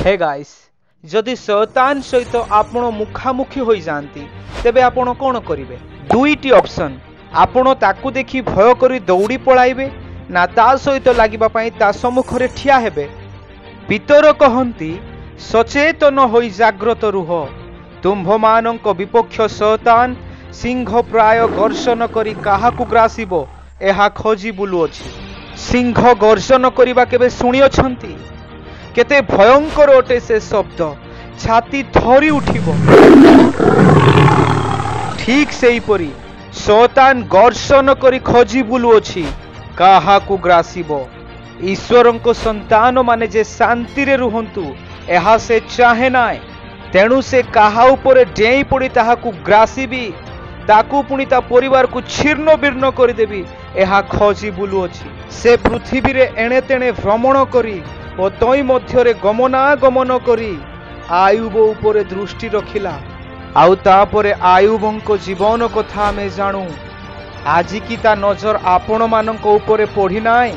Hey guys, जदि शैतान सहित आपण मुखामुखी हो जाती तेबे आपण कौन करिवे? दुईटी ऑप्शन, आपण ताकू देखि भय करी दौड़ी पलाइबे ना ता सहित लागिबा पई ता सम्मुखरे ठिया हेबे। पितर कहंती सचेतन होई जाग्रत रुह, तुम्भमानंक विपक्ष शैतान सिंह प्राय गर्जन करी काहाकू ग्रासिबो एहा खोजी बुलुअछि। सिंह गर्जन करिबा केबे सुनी अछंती? केते भयंकर अटे से शब्द, छाती थरी उठिबो। ठीक सेही परी शैतान गर्जन करी खोजी बुलुअछि काहाकू ग्रासिबो। ईश्वरंको संतान माने जे शांति रे रुहंतु एहा से चाहे नाय, तेणु से काहा उपरे डेई पड़ी ताहाकू ग्रासिबी, ताकू पुणी ता परिवार को छिन्न बिर्ण कर देबी एहा खोजी बुलुअछि। से पृथ्वी रे एणे तेणे भ्रमण करी और तई मध्यरे गमनागमन करी आयुब उपरे दृष्टि रखिला। आउ तापरे आयुबंको जीवन कथा आमे जाणु। आजि की ता नजर आपण मानंको उपरे पड़ी नाय?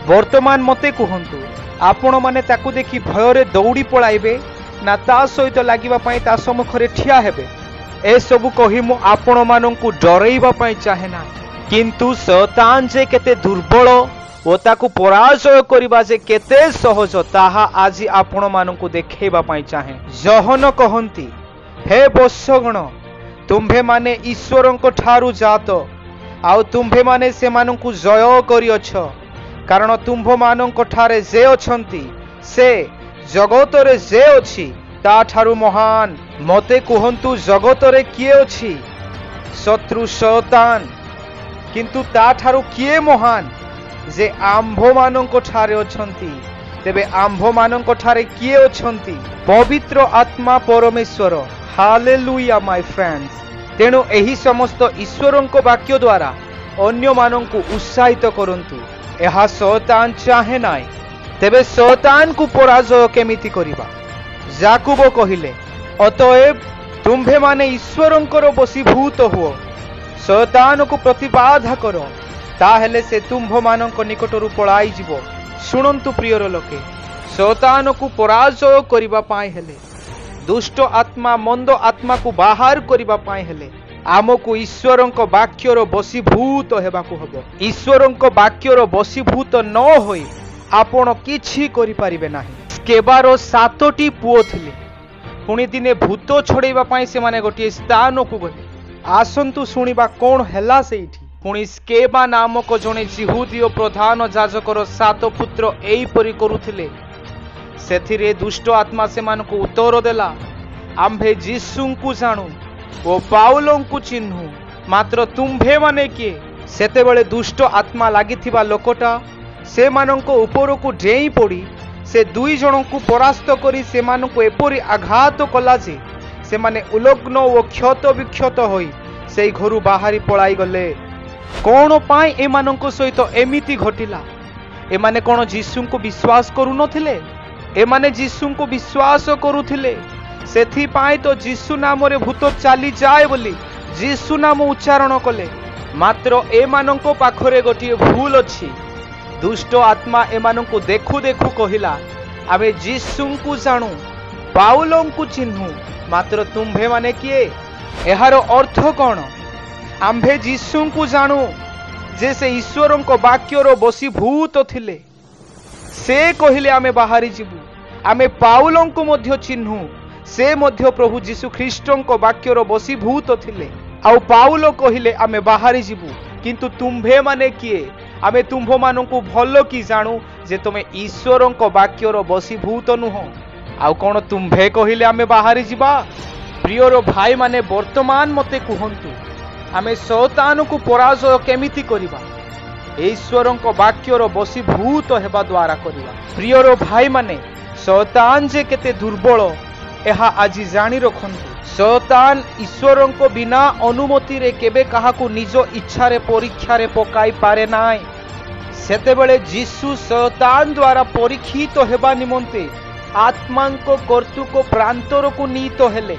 वर्तमान मते कहंतु, आपण माने ताकू देखि भयरे दौड़ी पलाइबे ना ता सहित लागिबा पई ता सम्मुखरे ठिया हेबे? ए सबु कहि मु आपण मानंकु डरैबा पई चाहे ना, किंतु शैतान जे केते दुर्बल ओ ताकू पराजय करिबा जे केते सहज ताहा आजि आपण मानंकु देखैबा पई चाहे। जहन कहंती, हे वत्सगण, तुम्भे माने ईश्वरंको ठारू जात, आउ तुम्भे माने से मानंकु जय करिअछ, कारण तुम्भ मानंको ठारे जे अछंती से जगतरे जे अछि ता ठारू महान। मते कहंतु जगतरे किए अछि? शत्रु शैतान, किंतु ता ठारू किए महान? जे आंभ मानंको ठारे अछंती। तेबे आंभ मानंको ठारे किए अछंती? पवित्र आत्मा परमेश्वर। Hallelujah my friends. तेणु एही समस्त ईश्वरंको वाक्य द्वारा अन्य मानंकु उत्साहित करंतु। एहा शैतान चाहे नाय। तेबे शैतान को पराजय केमिति करिबा? याकूब कहिले, अतएव तुम्भे माने ईश्वरंकर बशीभूत हुओ, शैतान को प्रतिबाधा करो, ताहेले से तुम्भ मानंक निकटरू पलाई जिवो। शुणंतु प्रियर लोके, शैतान को पराजय करिबा पाए हेले, दुष्ट आत्मा मंद आत्मा को बाहर करिबा पाए हेले आमको ईश्वरंक वाक्यर बशीभूत हेबाकू हबो। ईश्वरंक वाक्यर बशीभूत न होई आपण किछि करि परिबे नाही। स्केबार 7टी पुओ थिले, पुणी दिने भूत छड़ेबा पाई से माने गोटे स्थान को गले। आसंतु सुनिबा कोन हेला सेठी। पुणी स्केबा नामक जने जिहुदीय प्रधान जाजकर 7 पुत्र एई परि करुथिले। सेथिरे दुष्ट आत्मा से मानको उत्तर देला, आम्भे जीसुंकु जाणु ओ पाउलंकु चिन्हु, मात्र तुम्भे माने किए? सेते बेले दुष्ट आत्मा लागिथिबा लोकटा से मानको उपरकु डेई पड़ी से 2 जनकु परास्त करी से मानको एपरि आघात कला जे से माने उलग्न ओ क्षत विक्षत होई सेई घरु बाहरी पलाई गले। कोन पाई ए मानको सहित एमिति घटिला? ए माने कोन जीसुंकु विश्वास करू नथिले? ए माने जीसुंकु विश्वास करूथिले, सेथि पाई तो जीसु नाम रे भूत चाली जाए बोली जीसु नाम उच्चारण कले। मात्र ए मानंको पाखरे गोटिए भूल अछि। दुष्ट आत्मा ए मानंको देखु देखु कहिला, आमे जीसुंकु जाणु, पाउलंकु चिन्हु, मात्र तुम्भे माने किए? एहार अर्थ कोन? आम्भे जीसुंकु जाणु जे से ईश्वरंको वाक्यर बशीभूत थिले। से कहिले आमे बाहरी जीवु। आमे पाउलंकु मध्य चिन्हु, से मध्य प्रभु जीशु ख्रीष्टंको वाक्यर बशीभूत थिले। आउ पाउल कहिले आमे बाहरी जीवु, किंतु तुम्भे माने किए? आमे तुम्भ मानंकु भलो कि जाणु जे तमे ईश्वरंको वाक्यर बशीभूत नुह। आउ कोन तुम्भे कहिले आमे बाहरी जीवा? प्रियर भाई माने वर्तमान मते कहंतु, आमे शैतान को पराजय केमिति करिबा? ईश्वरंको वाक्यर बशीभूत हेबा द्वारा करिबा। प्रियर भाई माने शैतान जे केते दुर्बल एहा आजि जानी रखंतु। शैतान ईश्वरंको बिना अनुमति रे केबे काहाकू निज इच्छा रे परीक्षा रे पकाई पारे नाय। सेते बेले जीसु शैतान द्वारा परीक्षित हेबा निमंते आत्मांको कर्तुक प्रांतर को नीत हेले।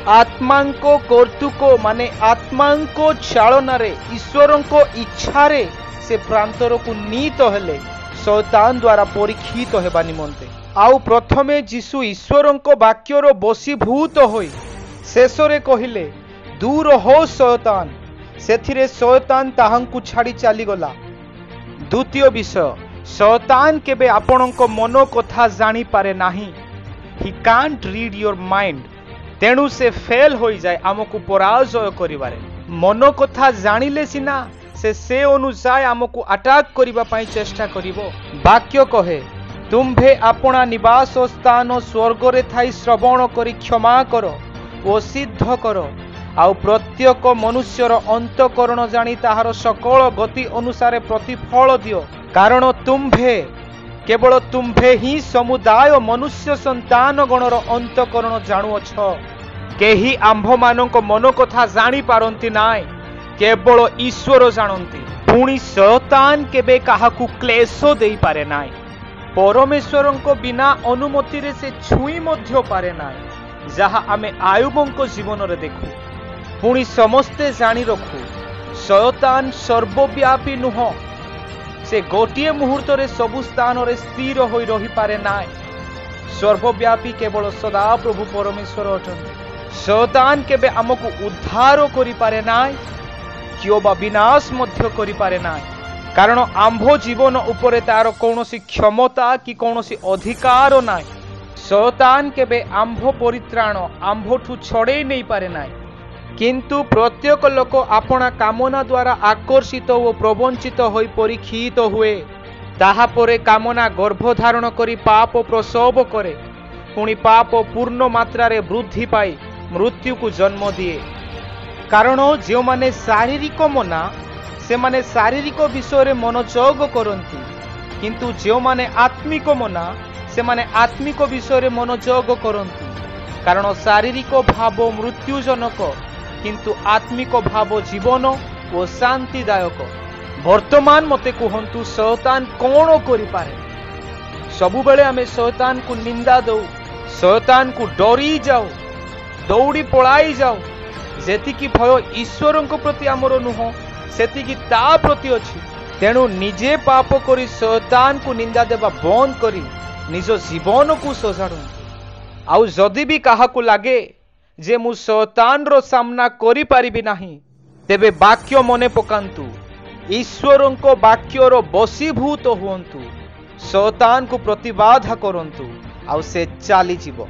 आत्मांको कर्तुक माने आत्मांको चालना रे ईश्वरंको इच्छा रे से प्रांतर को नीत हेले शैतान द्वारा परीक्षित हेबा निमंते। आउ प्रथमे जीशु ईश्वरंक वाक्यर बशीभूत होई शेषरे कहिले दूर हो शैतान। सेथिरे शैतान ताहांकु छाड़ी चली गला। द्वितीय विषय, शैतान केबे आपणक मन कथा जानी पारे नाही। He can't read your mind. तेणु से फेल हो जाए आमको पराजय करिबारे। मन कथा जानिले सिना से अनुसार आमको अटैक करिबा पई चेष्टा करिवो। वाक्य कहे तुम्भे अपना निवास स्थान स्वर्ग रे थाई श्रवण करी क्षमा करो ओ सिद्ध करो आउ प्रत्येक मनुष्यर अंतकरण जानी ताहार सकल गति अनुसार प्रतिफल दियो। कारण तुम्भे केवल तुम्भे ही समुदाय मनुष्य संतान गणर अंतकरण जाणुअछ। केही आंभ मानक मन कथा जानी पारंती नाय, केवल ईश्वर जानती। पुणी शैतान केबे काहाकू क्लेश देई पारे नाय। परमेश्वरंको बिना अनुमति रे से छुई मध्य पारे नाय, जहा आमे आयुबंको जीवन रे देखु। पुणी समस्ते जानी रखु शैतान सर्वव्यापी नुह। से गोटिए मुहूर्त रे सबु स्थान रे स्थिर होई रही पारे नाय। सर्वव्यापी केवल सदा प्रभु परमेश्वर अटंती। शैतान केबे आमको उद्धार करि पारे नाय, कियोबा विनाश मध्य करि पारे नाय। कारण आंभ जीवन उपरे तार कौनसी क्षमता कि कौनसी अधिकार नाय। शैतान केबे आंभ परित्राण आंभठू छड़े नहीं पारे नाय। किंतु प्रत्येक लोक अपना कामना द्वारा आकर्षित और प्रवंचित होई परीक्षित हुए। ताहा परे कामना गर्भधारण करी पाप प्रसव करे। पुणी पाप पूर्ण मात्रा रे वृद्धि पाई मृत्यु को जन्म दिए। कारण जो माने शारीरिक मना से माने शारीरिक विषय रे मनोयोग करंती, किंतु जो माने आत्मिक मना से माने आत्मिक विषय रे मनोयोग करंती। कारण शारीरिक भाव मृत्युजनक, किंतु आत्मिक भाव जीवन और शांतिदायक। वर्तमान मते कहंतु शैतान कौन करि पारे? सबु बेले आमे शैतान को निंदा दउ, शैतान को डरी जाऊ, दौड़ी पलाई जाऊ। जेतिकी भय ईश्वरंको प्रति आमर नुह, सेतिकी ता प्रति अछि। तेणु निजे पाप करी शैतान को निंदा देबा बंद करी निज जीवन को सजाड़ू। आउ जदि भी काहाकू लागे जे मु शैतान रो सामना करि पारिबि नाही, तेबे वाक्य मने पकांतु, ईश्वरंको वाक्यर बशीभूत हुअंतु, शैतान को प्रतिबाधा करंतु, आउ से चाली जीव।